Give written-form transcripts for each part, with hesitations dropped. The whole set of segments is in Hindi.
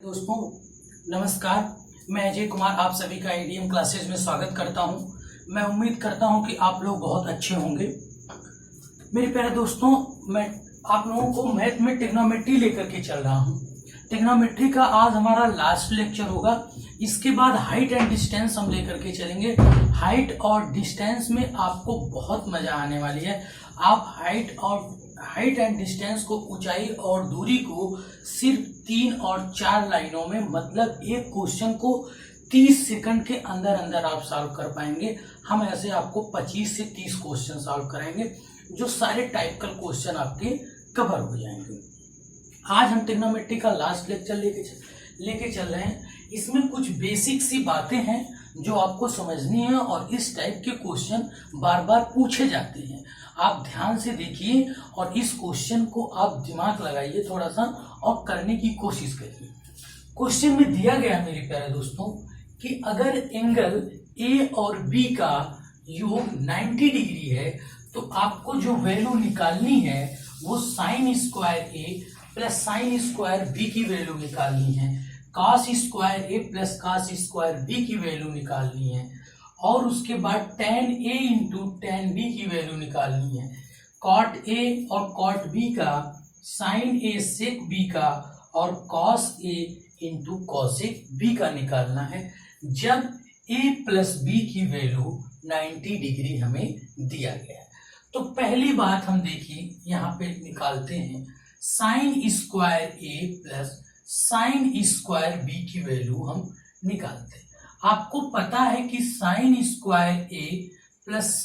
दोस्तों नमस्कार। मैं अजय कुमार आप सभी का ईडीएम क्लासेज में स्वागत करता हूं। मैं उम्मीद करता हूं कि आप लोग बहुत अच्छे होंगे। मेरे प्यारे दोस्तों, मैं आप लोगों को मैथ में ट्रिग्नोमेट्री लेकर के चल रहा हूं। ट्रिग्नोमेट्री का आज हमारा लास्ट लेक्चर होगा। इसके बाद हाइट एंड डिस्टेंस हम लेकर के चलेंगे। हाइट और डिस्टेंस में आपको बहुत मजा आने वाली है। आप हाइट एंड डिस्टेंस को, ऊंचाई और दूरी को सिर्फ 3 और 4 लाइनों में, मतलब एक क्वेश्चन को 30 सेकंड के अंदर अंदर आप सॉल्व कर पाएंगे। हम ऐसे आपको 25 से 30 क्वेश्चन सॉल्व कराएंगे जो सारे टाइपिकल क्वेश्चन आपके कवर हो जाएंगे। आज हम ट्रिग्नोमेट्री का लास्ट लेक्चर लेके चल रहे हैं। इसमें कुछ बेसिक सी बातें हैं जो आपको समझनी है और इस टाइप के क्वेश्चन बार बार पूछे जाते हैं। आप ध्यान से देखिए और इस क्वेश्चन को आप दिमाग लगाइए थोड़ा सा और करने की कोशिश करिए। क्वेश्चन में दिया गया मेरे प्यारे दोस्तों कि अगर एंगल ए और बी का योग 90 डिग्री है तो आपको जो वैल्यू निकालनी है वो sign square a plus sine square B की वैल्यू निकालनी है। Cos square a plus cos square B की वैल्यू निकालनी है और उसके बाद tan a into tan b की वैल्यू निकालनी है। cot a और cot b का, sin a sec b का और cos a into cosec b का निकालना है जब a प्लस b की वैल्यू 90 डिग्री हमें दिया गया है। तो पहली बात हम देखिए यहाँ पे निकालते हैं। Sine square a plus sine square b की वैल्यू हम निकालते हैं। आपको पता है कि sine square a plus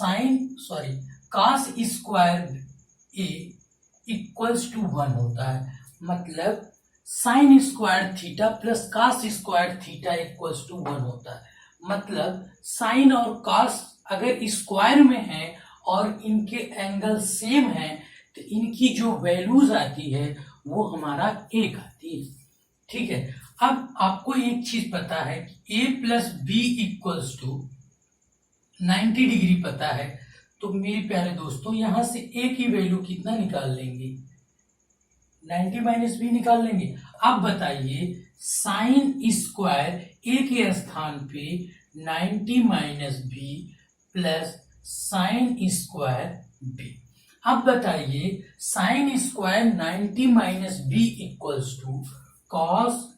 cos square a equals to 1 होता है। मतलब sine square theta plus cos square theta equals to 1 होता है। मतलब साइन और कॉस अगर स्क्वायर में है और इनके एंगल सेम है तो इनकी जो वैल्यूज आती है वो हमारा 1 आती है। ठीक है। अब आपको एक चीज पता है कि a plus b equals to 90 degree पता है। तो मेरे प्यारे दोस्तों यहां से a की वैल्यू कितना निकाल लेंगे? 90 माइनस बी निकाल लेंगे। अब बताइए साइन स्क्वायर a के स्थान पे 90 minus b plus sine square b। अब बताइए sine square 90 minus b equals to cos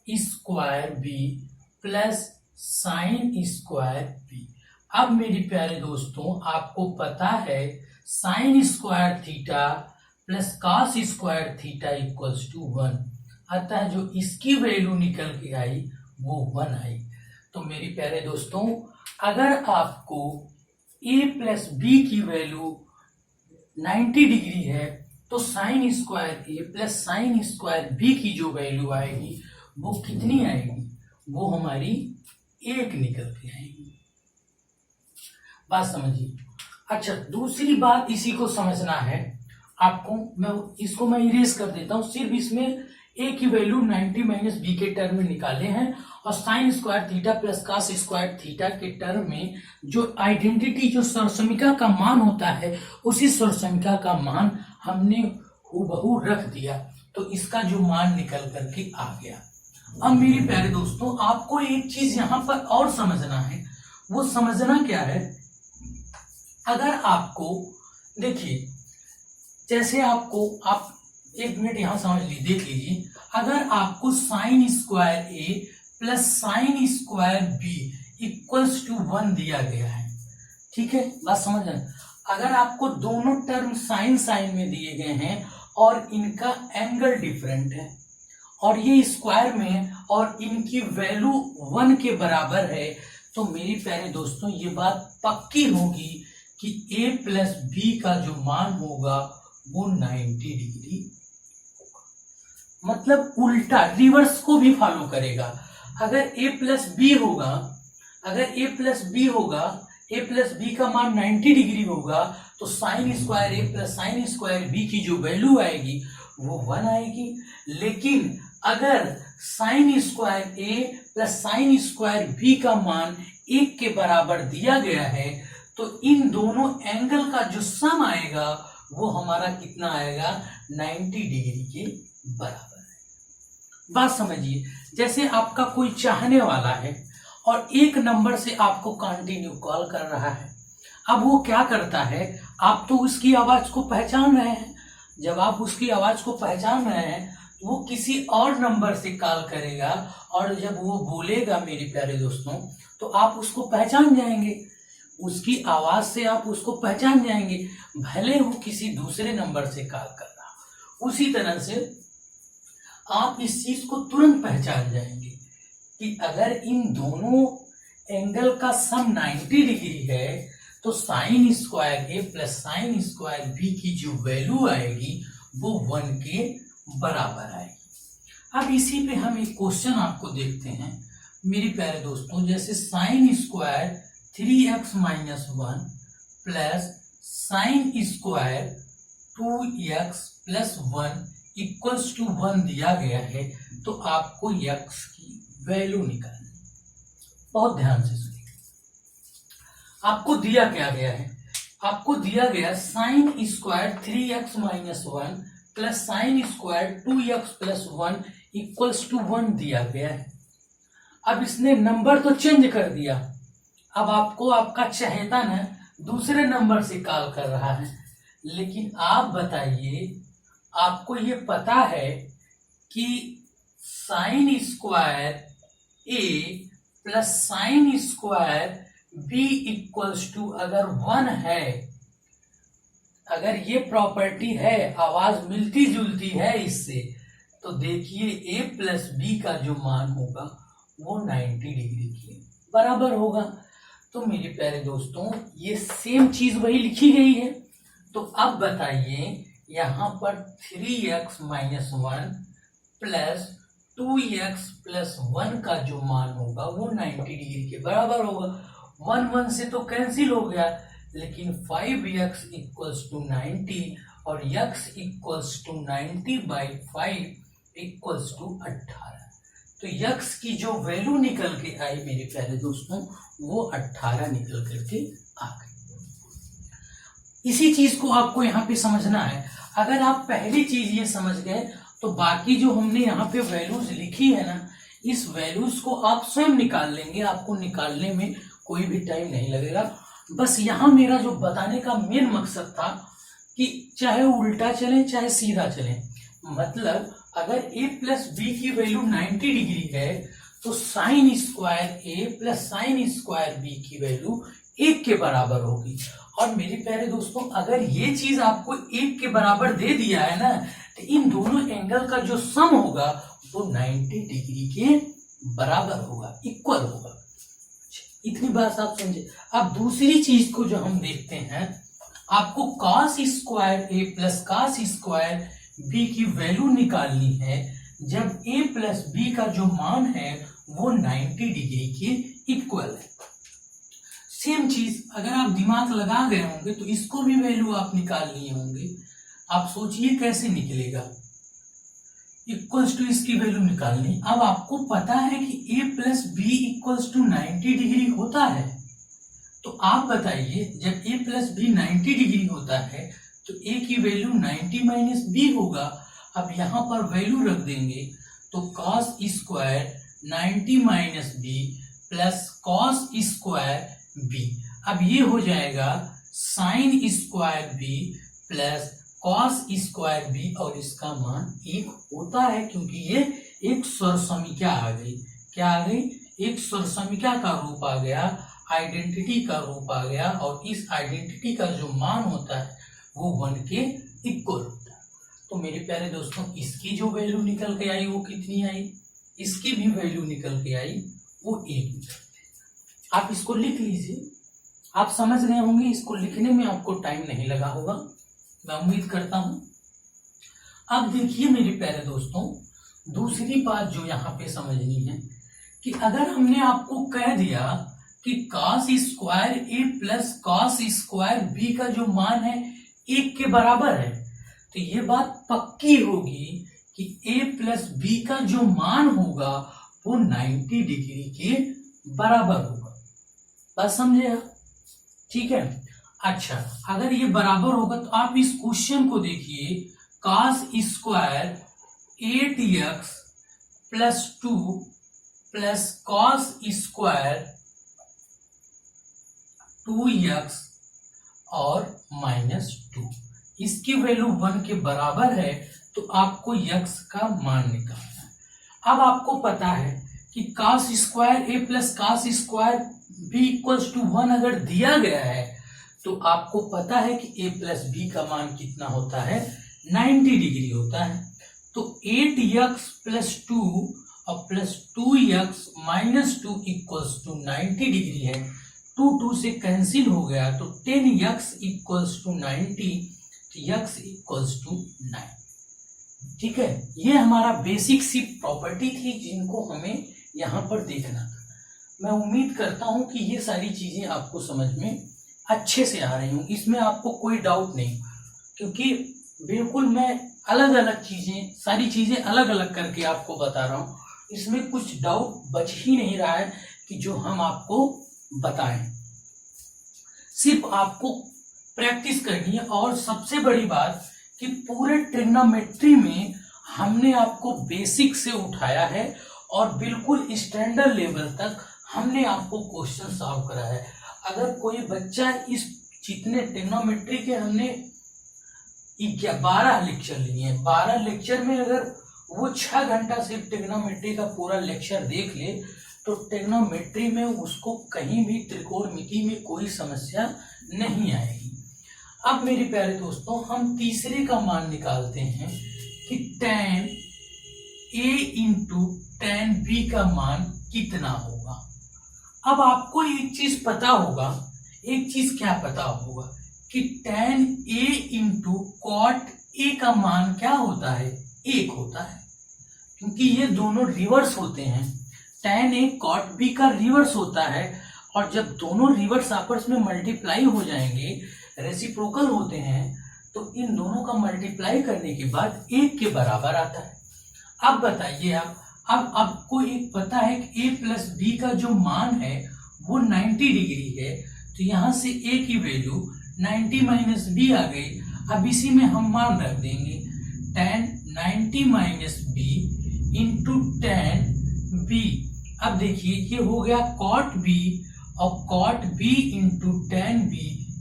square b plus sine square b. अब मेरे प्यारे दोस्तों आपको पता है sine square theta plus cos square theta equals to 1, अतः जो इसकी वैल्यू निकल के आई वो 1 आई। तो मेरे प्यारे दोस्तों अगर आपको a प्लस बी की वैल्यू 90 डिग्री है तो sign square a plus sine square B की जो वैल्यू आएगी वो कितनी आएगी? वो हमारी 1 निकल के आएगी। बात समझिए। अच्छा, दूसरी बात इसी को समझना है आपको। मैं इरेज कर देता हूं। सिर्फ इसमें a की वैल्यू 90 माइनस बी के टर्म में निकाले हैं और sign square theta plus cos square theta के टर्म में जो आइडेंटिटी, जो सर्वसमीका का मान होता है उसी सर्वसमीका का मान हमने हूबहू रख दिया तो इसका जो मान निकल करके आ गया। अब मेरे प्यारे दोस्तों आपको एक चीज यहां पर और समझना है। वो समझना क्या है? अगर आपको देखिए, जैसे आप एक मिनट यहां समझ लीजिए, देख लीजिए। अगर आपको sine square a plus sine square b equals to 1 दिया गया है, ठीक है, बात समझ रहे हैं। अगर आपको दोनों टर्म साइन साइन में दिए गए हैं और इनका एंगल डिफरेंट है और ये स्क्वायर में है और इनकी वैल्यू 1 के बराबर है तो मेरे प्यारे दोस्तों ये बात पक्की होगी कि a प्लस बी का जो मान होगा वो 90 डिग्री होगा। मतलब उल्टा, रिवर्स को भी फॉलो करेगा। अगर a प्लस बी होगा, a प्लस बी का मान 90 डिग्री होगा तो sign square a plus sine square B की जो वैल्यू आएगी वो 1 आएगी। लेकिन अगर sign square a plus sine square B का मान 1 के बराबर दिया गया है तो इन दोनों एंगल का जो सम आएगा वो हमारा कितना आएगा? 90 डिग्री के बराबर है। बात समझिए, जैसे आपका कोई चाहने वाला है और एक नंबर से आपको कंटिन्यू कॉल कर रहा है। अब वो क्या करता है, आप तो उसकी आवाज को पहचान रहे हैं। जब आप उसकी आवाज को पहचान रहे हैं तो वो किसी और नंबर से कॉल करेगा, और जब वो बोलेगा मेरे प्यारे दोस्तों, तो आप उसको पहचान जाएंगे। उसकी आवाज से आप उसको पहचान जाएंगे, भले वो किसी दूसरे नंबर से कॉल कर रहा हो। उसी तरह से आप इस चीज को तुरंत पहचान जाएंगे कि अगर इन दोनों एंगल का सम 90 डिग्री है तो sign square a plus sine square B की जो वैल्यू आएगी वो 1 के बराबर आएगी। अब इसी पे हम एक क्वेश्चन आपको देखते हैं मेरे प्यारे दोस्तों। जैसे sine square 3x minus 1 plus sine square 2x plus 1 equals to 1 दिया गया है, तो आपको x की वैल्यू निकालनी। बहुत ध्यान से सुनिए, आपको दिया क्या गया है, आपको दिया गया sine square 3x minus 1 plus sine square 2x plus 1 equals to 1 दिया गया है। अब इसने नंबर तो चेंज कर दिया, अब आपको आपका चहेता ना दूसरे नंबर से कॉल कर रहा है। लेकिन आप बताइए, आपको ये पता है कि sine square a plus sine square b equals to अगर 1 है, अगर ये प्रॉपर्टी है, आवाज मिलती जुलती है इससे, तो देखिए ए प्लस बी का जो मान होगा वो 90 डिग्री के बराबर होगा। तो मेरे प्यारे दोस्तों, ये सेम चीज वही लिखी गई है। तो अब बताइए, यहाँ पर 3x minus 1 plus 2x plus 1 का जो मान होगा वो 90 डिग्री के बराबर होगा। 1 से तो कैंसिल हो गया, लेकिन 5x इक्वल्स टू 90 और x equals to 90/5 equals to 18। तो x की जो वैल्यू निकल के आई मेरे प्यारे दोस्तों वो 18 निकल करके आ गई। इसी चीज को आपको यहाँ पे समझना है। अगर आप पहली चीज ये समझ गए तो बाकी जो हमने यहाँ पे वैल्यूज लिखी है ना, इस वैल्यूज को आप स्वयं निकाल लेंगे। आपको निकालने में कोई भी टाइम नहीं लगेगा। बस यहाँ मेरा जो बताने का मेन मकसद था कि चाहे उल्टा चले चाहे सीधा चले, मतलब अगर a प्लस बी की वैल्यू 90 डिग्री है तो sign square a plus sine square B की वैल्यू 1 के बराबर होगी। और मेरे प्यारे दोस्तों, अगर ये चीज आपको 1 के बराबर दे दिया है ना, तो इन दोनों एंगल का जो सम होगा वो 90 डिग्री के बराबर होगा, इक्वल होगा। इतनी बात आप समझे। अब दूसरी चीज को जो हम देखते हैं, आपको cos square a plus cos square B की वैल्यू निकालनी है जब a प्लस बी का जो मान है वो 90 डिग्री के इक्वल है। सेम चीज अगर आप दिमाग लगा गए होंगे तो इसको भी वैल्यू आप निकाल लिए होंगे। आप सोचिए कैसे निकलेगा, इक्वल्स टू इसकी वैल्यू निकालनी। अब आपको पता है कि a plus b equals to 90 degree होता है, तो आप बताइए जब a प्लस बी 90 डिग्री होता है तो a की वैल्यू 90 माइनस बी होगा। अब यहाँ पर वैल्यू रख देंगे तो cos square 90 minus b plus cos square b. अब ये हो जाएगा sine square b plus cos square b, और इसका मान 1 होता है क्योंकि ये एक स्वरसमीक्षा आ गई। क्या आ गई? एक स्वरसमीक्षा का रूप आ गया, आइडेंटिटी का रूप आ गया, और इस आइडेंटिटी का जो मान होता है वो 1 के इक्वल होता है। तो मेरे प्यारे दोस्तों, इसकी जो वैल्यू निकल के आई वो कितनी आई? इसकी भी वैल्यू निकल के आई वो 1 निकल के। आप इसको लिख लीजिए, आप समझ रहे होंगे। इसको लिखने में आपको टाइम नहीं लगा होगा, मैं उम्मीद करता हूं। अब देखिए मेरे प्यारे दोस्तों, दूसरी बात जो यहाँ पे समझनी है कि अगर हमने आपको कह दिया कि cos square a plus cos square B का जो मान है 1 के बराबर है, तो ये बात पक्की होगी कि a प्लस बी का जो मान होगा वो 90 डिग्री के बराबर होगा। बात समझे आप? ठीक है। अच्छा, अगर ये बराबर होगा तो आप इस क्वेश्चन को देखिए, cos square 8x plus 2 plus cos square 2x और -2, इसकी वैल्यू 1 के बराबर है, तो आपको x का मान निकालना है। अब आपको पता है कि cos square a plus cos square b equals to 1 अगर दिया गया है, तो आपको पता है कि a प्लस b का मान कितना होता है, 90 डिग्री होता है। तो 8x प्लस 2 और plus 2x minus 2 equals to 90 degree है। 2 से कैंसिल हो गया, तो 10x इक्वल्स टू 90, तो x इक्वल्स टू 9। ठीक है, ये हमारा बेसिक सी प्रॉपर्टी थी जिनको हमें यहाँ पर देखना था। मैं उम्मीद करता हूँ कि ये सारी चीजें आपको समझ में अच्छे से आ रही हूँ, इसमें आपको कोई डाउट नहीं, क्योंकि बिल्कुल मैं अलग अलग चीजें, सारी चीजें अलग अलग करके आपको बता रहा हूँ। इसमें कुछ डाउट बच ही नहीं रहा है कि जो हम आपको बताएं। सिर्फ आपको प्रैक्टिस करनी है। और सबसे बड़ी बात कि पूरे ट्रिग्नोमेट्री में हमने आपको बेसिक से उठाया है और बिल्कुल स्टैंडर्ड लेवल तक हमने आपको क्वेश्चन सॉल्व कराया है। अगर कोई बच्चा इस जितने ट्रिग्नोमेट्री के हमने 12 लेक्चर लिए हैं, 12 लेक्चर में अगर वो 6 घंटा सिर्फ ट्रिग्नोमेट्री का पूरा लेक्चर देख ले, तो ट्रिग्नोमेट्री में उसको कहीं भी त्रिकोणमिति में कोई समस्या नहीं आएगी। अब मेरे प्यारे दोस्तों, हम तीसरे का मान निकालते हैं कि tan a into tan b का मान कितना होगा। अब आपको एक चीज पता होगा, एक चीज क्या पता होगा कि tan a into cot a का मान क्या होता है, 1 होता है, क्योंकि ये दोनों रिवर्स होते हैं। tan a cot b का रिवर्स होता है, और जब दोनों रिवर्स आपस में मल्टीप्लाई हो जाएंगे, रेसिप्रोकल होते हैं, तो इन दोनों का मल्टीप्लाई करने के बाद 1 के बराबर आता है। अब बताइए आप, अब आपको एक पता है कि a प्लस b का जो मान है वो 90 डिग्री है, तो यहां से a की वैल्यू 90 माइनस b आ गई। अब इसी में हम मान रख देंगे tan 90 minus b into tan b। अब देखिए ये हो गया cot b, और cot b into tan b,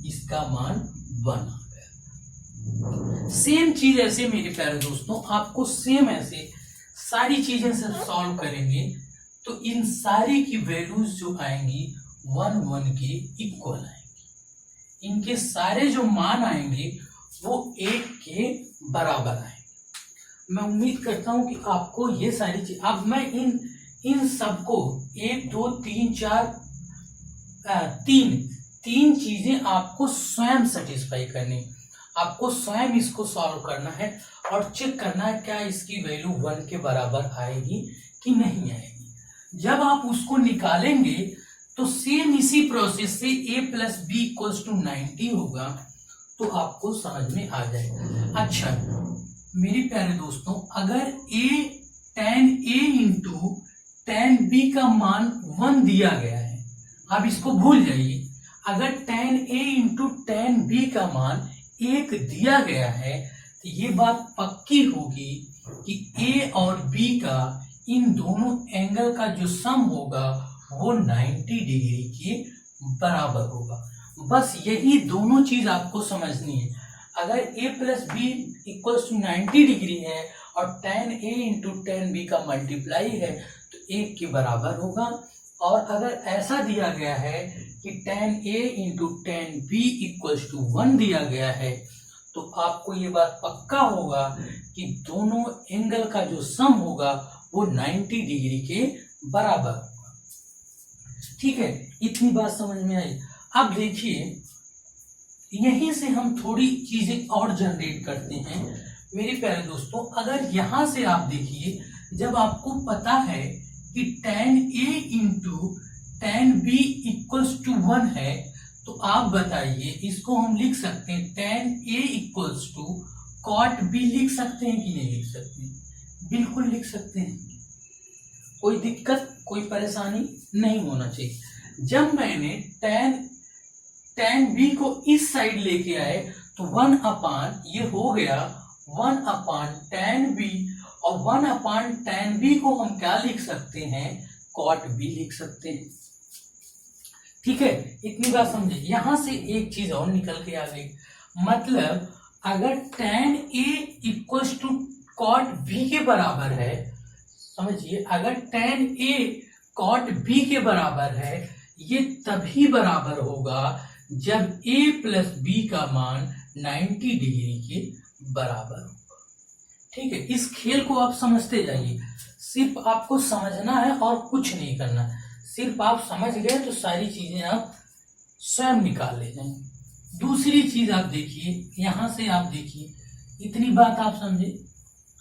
इसका मान 1 आ गया। सेम चीज ऐसे मेरे प्यारे दोस्तों, आपको सेम ऐसे सारी चीजें से सॉल्व करेंगे, तो इन सारी की वैल्यूज जो आएंगी 1 1 के इक्वल आएंगी। इनके सारे जो मान आएंगे वो 1 के बराबर आएंगे। मैं उम्मीद करता हूं कि आपको ये सारी चीज, अब मैं इन सबको 1 2 3 4 तीन चीजें आपको स्वयं सेटिस्फाई करनी, आपको स्वयं इसको सॉल्व करना है और चेक करना है क्या इसकी वैल्यू 1 के बराबर आएगी कि नहीं आएगी। जब आप उसको निकालेंगे तो सेम इसी प्रोसेस से a plus b equals to 90 होगा, तो आपको समझ में आ जाएगा। अच्छा मेरे प्यारे दोस्तों, अगर tan a into tan b का मान 1 दिया गया है, आप इसको भूल जाइए। अगर tan a into tan b का मान 1 दिया गया है, तो ये बात पक्की होगी कि a और b का इन दोनों एंगल का जो सम होगा वो 90 डिग्री के बराबर होगा। बस यही दोनों चीज आपको समझनी है। अगर a plus b equals to 90 degree है और tan a into tan b का मल्टीप्लाई है, तो 1 के बराबर होगा। और अगर ऐसा दिया गया है कि tan a into tan b equals to 1 दिया गया है, तो आपको ये बात पक्का होगा कि दोनों एंगल का जो सम होगा वो 90 डिग्री के बराबर होगा। ठीक है, इतनी बात समझ में आई। अब देखिए, यहीं से हम थोड़ी चीजें और जनरेट करते हैं मेरे प्यारे दोस्तों। अगर यहां से आप देखिए, जब आपको पता है कि tan a into tan b equals to 1 है, तो आप बताइए इसको हम लिख सकते हैं tan a equals to cot b लिख सकते हैं कि नहीं लिख सकते? बिल्कुल लिख सकते हैं, कोई दिक्कत कोई परेशानी नहीं होना चाहिए। जब मैंने tan b को इस साइड लेके आए, तो 1 अपान ये हो गया 1 अपान tan b, और 1/tan b को हम क्या लिख सकते हैं, cot b लिख सकते हैं। ठीक है, इतनी बात समझे। यहां से एक चीज और निकल के आ गई, मतलब अगर tan a equals to cot b के बराबर है, समझिए, अगर tan a cot b के बराबर है, ये तभी बराबर होगा जब a प्लस b का मान 90 डिग्री के बराबर होगा। ठीक है, इस खेल को आप समझते जाइए, सिर्फ आपको समझना है और कुछ नहीं करना। सिर्फ आप समझ गए तो सारी चीजें आप स्वयं निकाल ले जाएंगे। दूसरी चीज आप देखिए, यहां से आप देखिए, इतनी बात आप समझे।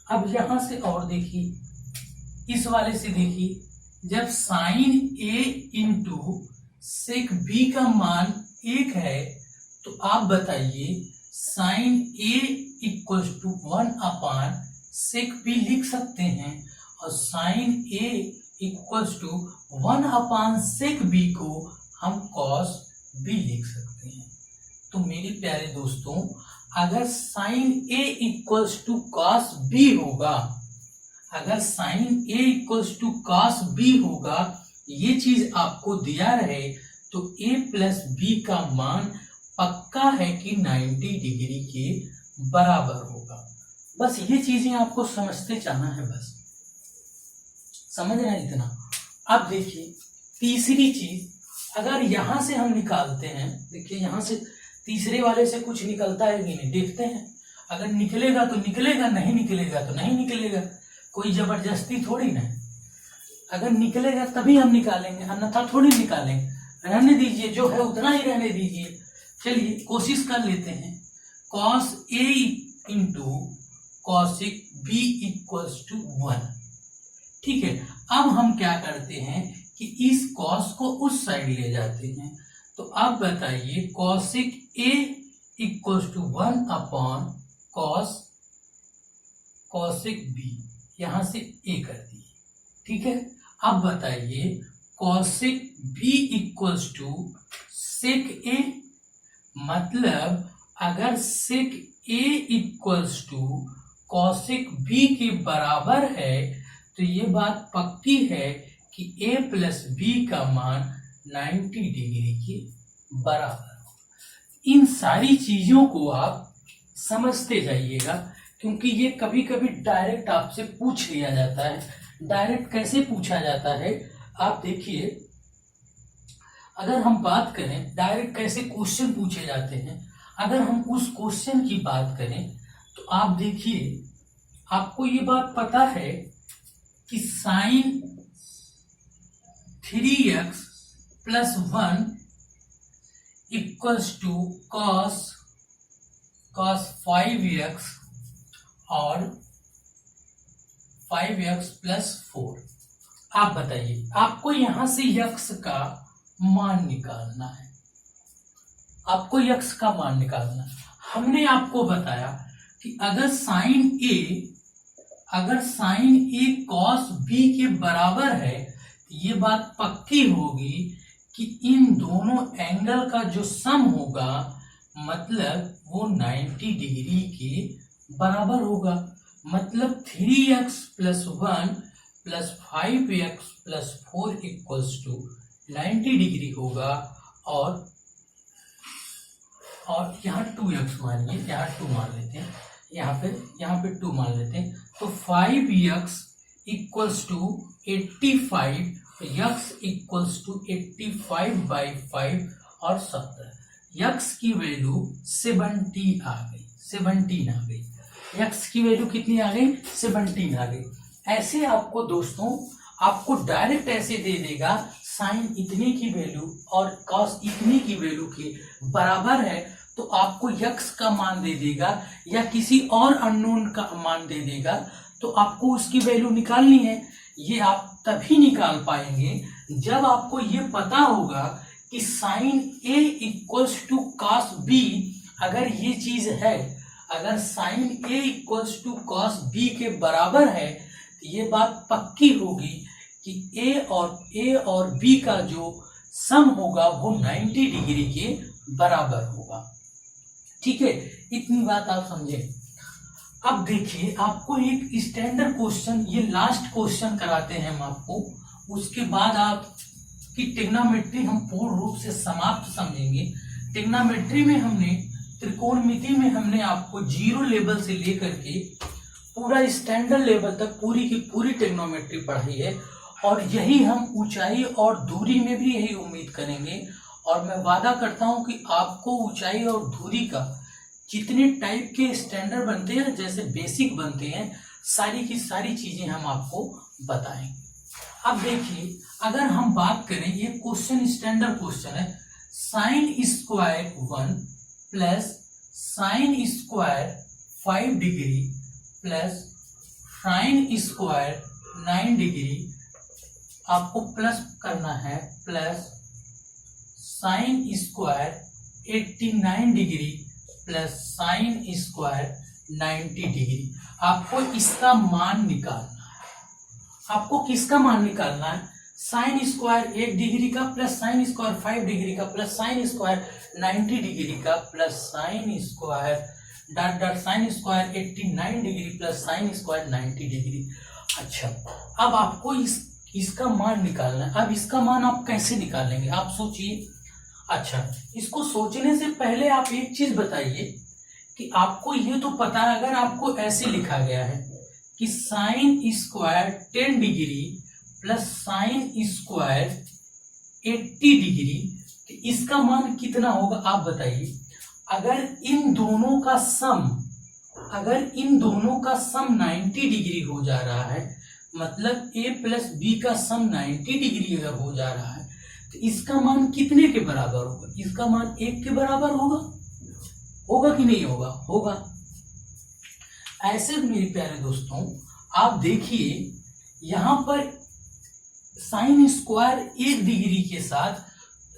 अब यहां से और देखिए, इस वाले से देखिए, जब sine a into sec b का मान 1 है, तो आप बताइए साइन a इक्वल्स टू 1/सेक b लिख सकते हैं, और साइन a इक्वल्स टू 1/सेक b को हम कॉस b लिख सकते हैं। तो मेरे प्यारे दोस्तों, अगर sine a equals to cos b होगा, अगर sine a equals to cos b होगा, ये चीज आपको दिया रहे, तो a प्लस b का मान पक्का है कि 90 डिग्री के बराबर होगा। बस ये चीजें आपको समझते जाना है, बस समझ रहे हैं इतना। अब देखिए तीसरी चीज, अगर यहां से हम निकालते हैं, देखिए यहां से तीसरे वाले से कुछ निकलता है कि नहीं, देखते हैं। अगर निकलेगा तो निकलेगा, नहीं निकलेगा तो नहीं निकलेगा, कोई जबरदस्ती थोड़ी ना। अगर निकलेगा तभी हम निकालेंगे, अन्यथा थोड़ी निकालेंगे। रहने दीजिए, जो है उतना ही रहने दीजिए। चलिए कोशिश कर लेते हैं। cos a into cosec b equals to 1। ठीक है, अब हम क्या करते हैं कि इस cos को उस साइड ले जाते हैं। तो अब बताइए cosec a equals to 1/cos cosec b, यहां से a कर दिए। ठीक है, अब बताइए cosec b equals to sec a, मतलब अगर sec a equals to cosec b के बराबर है, तो ये बात पक्की है कि a प्लस b का मान 90 डिग्री के बराबर हो। इन सारी चीजों को आप समझते जाइएगा, क्योंकि ये कभी कभी डायरेक्ट आपसे पूछ लिया जाता है। डायरेक्ट कैसे पूछा जाता है, आप देखिए, अगर हम बात करें डायरेक्ट कैसे क्वेश्चन पूछे जाते हैं, अगर हम उस क्वेश्चन की बात करें, तो आप देखिए, आपको ये बात पता है कि sine 3x plus 1 equals to cos 5x और 5x प्लस 4। आप बताइए, आपको यहां से x का मान निकालना है, आपको x का मान निकालना है। हमने आपको बताया कि अगर साइन a कॉस b के बराबर है, तो ये बात पक्की होगी कि इन दोनों एंगल का जो सम होगा, मतलब वो 90 डिग्री के बराबर होगा। मतलब 3x plus 1 plus 5x plus 4 equals to 90 degree होगा। और यहाँ 2x मानिए, यहाँ 2 मान लेते हैं, यहाँ पे 2 मान लेते हैं, तो 5x equals to 85, x equals to 85/5 और 17। x की वैल्यू 17 आ गई। x की वैल्यू कितनी आ गई, 17 आ गई। ऐसे आपको दोस्तों, आपको डायरेक्ट ऐसे दे देगा, साइन इतने की वैल्यू और कॉस इतने की वैल्यू के बराबर है, तो आपको x का मान दे देगा या किसी और अननोन का मान दे देगा, तो आपको उसकी वैल्यू निकालनी है। ये आप तभी निकाल पाएंगे जब आपको ये पता होगा कि sine a equals to cos b, अगर ये चीज है, अगर sine a equals to cos b के बराबर है, तो ये बात पक्की होगी कि a और b का जो सम होगा वो 90 डिग्री के बराबर होगा। ठीक है, इतनी बात आप समझे। अब देखिए, आपको एक स्टैंडर्ड क्वेश्चन, ये लास्ट क्वेश्चन कराते हैं हम आपको, उसके बाद आपकी ट्रिग्नोमेट्री हम पूर्ण रूप से समाप्त समझेंगे। ट्रिग्नोमेट्री में हमने, त्रिकोणमिति में हमने आपको जीरो लेवल से लेकर के पूरा स्टैंडर्ड लेवल तक पूरी की पूरी ट्रिग्नोमेट्री पढ़ाई है, और यही हम ऊंचाई और दूरी में भी यही उम्मीद करेंगे। और मैं वादा करता हूं कि आपको ऊंचाई और दूरी का जितने टाइप के स्टैंडर्ड बनते हैं, जैसे बेसिक बनते हैं, सारी की सारी चीजें हम आपको बताएंगे। अब देखिए, अगर हम बात करें, ये क्वेश्चन स्टैंडर्ड क्वेश्चन है, sine square 1 plus sine square 5 degree plus sine square 9 degree, आपको प्लस करना है, plus sine square 89 degree plus sine square 90 degree. आपको इसका मान निकालना है। आपको किसका मान निकालना है? साइन स्क्वायर 1 डिग्री का प्लस साइन स्क्वायर 5 डिग्री का प्लस साइन स्क्वायर 90 डिग्री का plus sine square dot dot sine square 89 degree plus sine square 90 degree. अच्छा, अब आपको इसका मान निकालना है। अब इसका मान आप कैसे निकालेंगे, आप सोचिए। अच्छा, इसको सोचने से पहले आप एक चीज बताइए कि आपको ये तो पता है, अगर आपको ऐसे लिखा गया है कि sine square 10 degree plus sine square 80 degree, तो इसका मान कितना होगा आप बताइए। अगर इन दोनों का सम 90 डिग्री हो जा रहा है, मतलब a प्लस बी का सम 90 डिग्री अगर हो जा रहा है, तो इसका मान कितने के बराबर होगा? इसका मान 1 के बराबर होगा कि नहीं होगा? होगा। ऐसे मेरे प्यारे दोस्तों, आप देखिए यहां पर साइन स्क्वायर 1 डिग्री के साथ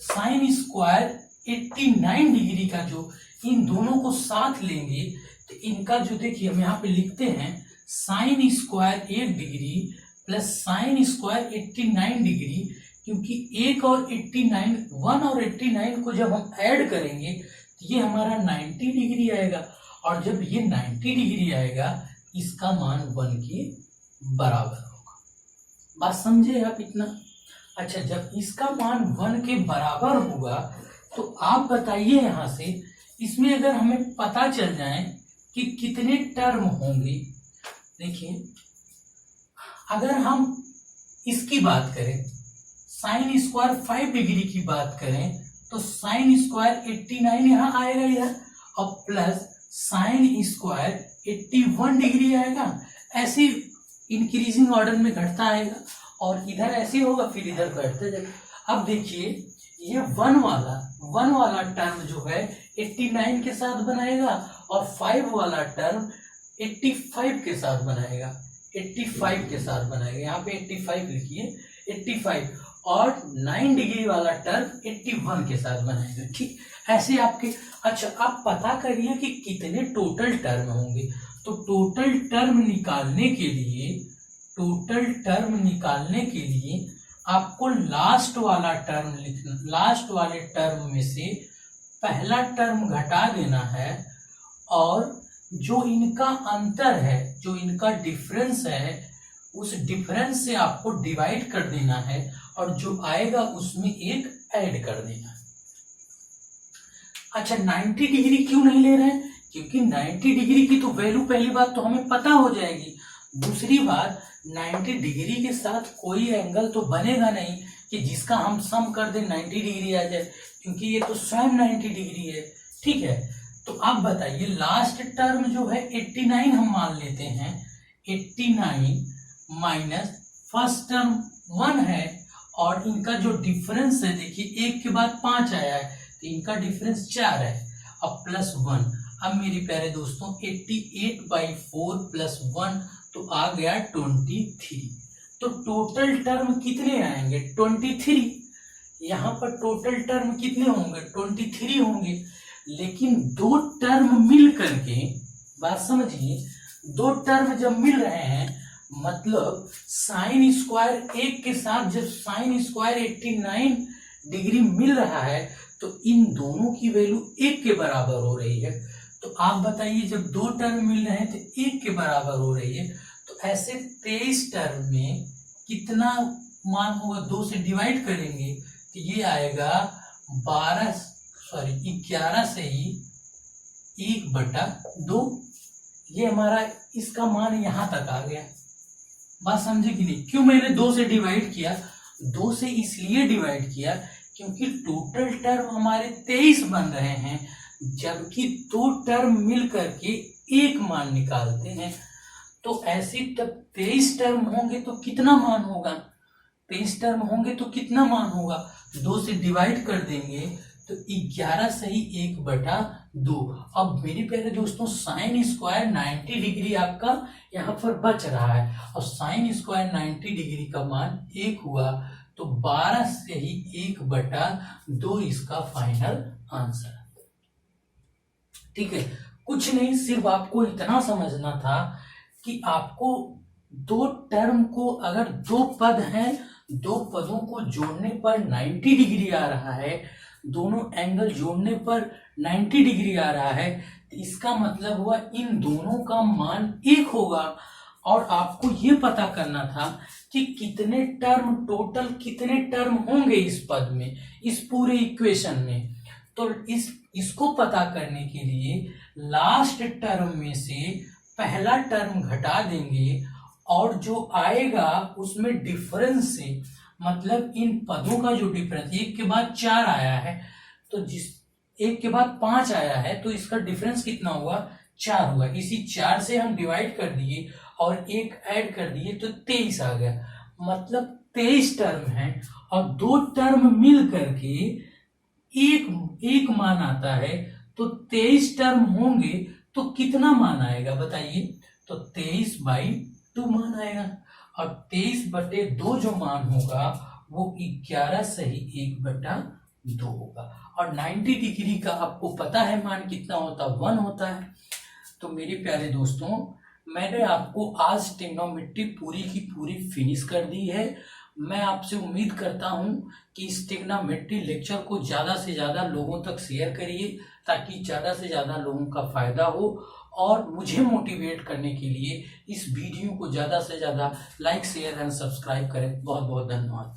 साइन स्क्वायर 89 डिग्री का, जो इन दोनों को साथ लेंगे तो इनका जो, देखिए हम यहाँ पे लिखते हैं sine square 1 degree plus sine square 89 degree, क्योंकि 1 और 89 को जब हम ऐड करेंगे तो ये हमारा 90 डिग्री आएगा, और जब ये 90 डिग्री आएगा इसका मान 1 के बराबर होगा। बात समझे आप इतना? अच्छा, जब इसका मान 1 के बराबर होगा तो आप बताइए यहां से, इसमें अगर हमें पता चल जाए कि कितने टर्म होंगे। देखिए, अगर हम इसकी बात करें, साइन स्क्वायर 5 डिग्री की बात करें, तो साइन स्क्वायर 89 यहाँ आएगा इधर, और प्लस साइन स्क्वायर 81 डिग्री आएगा। ऐसे इंक्रीजिंग ऑर्डर में घटता आएगा, और इधर ऐसे होगा, फिर इधर घटते जाएगा। अब देखिए, ये 1 वाला टर्म जो है 89 के साथ बनाएगा, और 5 वाला टर्म 85 के साथ बनाएगा। 85 के साथ बनाएगा, यहाँ पे 85 लिखिए, 85, और 9 डिग्री वाला टर्म 81 के साथ बनाएगा। ठीक, ऐसे आपके। अच्छा, आप पता करिए कि कितने टोटल टर्म होंगे। तो टोटल टर्म निकालने के लिए आपको लास्ट वाला टर्म लिखना, लास्ट वाले टर्म में से पहला टर्म घटा देना है, और जो इनका अंतर है, जो इनका डिफरेंस है, उस डिफरेंस से आपको डिवाइड कर देना है, और जो आएगा उसमें 1 ऐड कर देना है। अच्छा, 90 डिग्री क्यों नहीं ले रहे हैं? क्योंकि 90 डिग्री की तो वैल्यू, पहली बात तो हमें पता हो जाएगी, दूसरी बात 90 डिग्री के साथ कोई एंगल तो बनेगा नहीं कि जिसका हम सम कर दें 90 डिग्री आ जाए, क्योंकि ये तो स्वयं 90 डिग्री है। ठीक है, तो आप बताइए, लास्ट टर्म जो है 89 हम मान लेते हैं, 89 माइनस फर्स्ट टर्म 1 है, और इनका जो डिफरेंस है, देखिए 1 के बाद 5 आया है, तो इनका डिफरेंस 4 है, अब प्लस 1। अब मेरे प्यारे दोस्तों, 88/4 प्लस 1 तो आ गया 23। तो टोटल टर्म कितने आएंगे? 23। यहाँ पर टोटल टर्म कितने होंगे? 23 होंगे। लेकिन दो टर्म मिल करके, बात समझिए, दो टर्म जब मिल रहे हैं, मतलब साइन स्क्वायर 1 के साथ जब साइन स्क्वायर 89 डिग्री मिल रहा है, तो इन दोनों की वैल्यू 1 के बराबर हो रही है। तो आप बताइए, जब 2 टर्म मिल रहे हैं तो 1 के बराबर हो रही है, तो ऐसे 23 टर्म में कितना मान होगा? 2 से डिवाइड करेंगे तो ये आएगा 11 से ही 1/2। ये हमारा इसका मान यहाँ तक आ गया। बात समझे कि नहीं? क्यों मैंने 2 से डिवाइड किया? 2 से इसलिए डिवाइड किया क्योंकि टोटल टर्म हमारे 23 बन रहे हैं, जबकि 2 टर्म मिल करके एक मान निकालते हैं। तो ऐसे तब 23 टर्म होंगे तो कितना मान होगा? 23 टर्म होंगे तो कितना मान होगा? 2 से डिवाइड कर देंगे तो 11 से ही 1/2। अब मेरे प्यारे दोस्तों, साइन स्क्वायर 90 डिग्री आपका यहाँ पर बच रहा है, और साइन स्क्वायर 90 डिग्री का मान 1 हुआ, तो 12 से ही 1/2 इसका फाइनल आंसर। ठीक है, कुछ नहीं, सिर्फ आपको इतना समझना था कि आपको 2 टर्म को, अगर 2 पद हैं, 2 पदों को जोड़ने पर 90 डिग्री आ रहा है, दोनों एंगल जोड़ने पर 90 डिग्री आ रहा है, तो इसका मतलब हुआ इन दोनों का मान 1 होगा। और आपको ये पता करना था कि कितने टर्म, टोटल कितने टर्म होंगे इस पद में, इस पूरे इक्वेशन में। तो इसको पता करने के लिए लास्ट टर्म में से पहला टर्म घटा देंगे, और जो आएगा उसमें डिफरेंस से, मतलब इन पदों का जो डिफरेंस, 1 के बाद 4 आया है, तो जिस 1 के बाद 5 आया है, तो इसका डिफरेंस कितना हुआ? 4 हुआ। इसी 4 से हम डिवाइड कर दिए और 1 ऐड कर दिए तो 23 आ गया। मतलब 23 टर्म है, और 2 टर्म मिल करके एक मान आता है, तो 23 टर्म होंगे तो कितना मान आएगा बताइए? तो 23/2 मान आएगा, और 23/2 जो मान होगा वो 11 से ही 1/2 होगा। और 90 डिग्री का आपको पता है मान कितना होता है? 1 होता है। तो मेरे प्यारे दोस्तों, मैंने आपको आज ट्रिग्नोमेट्री पूरी की पूरी फिनिश कर दी है। मैं आपसे उम्मीद करता हूं कि इस ट्रिग्नोमेट्री लेक्चर को ज़्यादा से ज़्यादा लोगों तक शेयर करिए, ताकि ज़्यादा से ज़्यादा लोगों का फायदा हो। और मुझे मोटिवेट करने के लिए इस वीडियो को ज़्यादा से ज़्यादा लाइक, शेयर एंड सब्सक्राइब करें। बहुत बहुत धन्यवाद।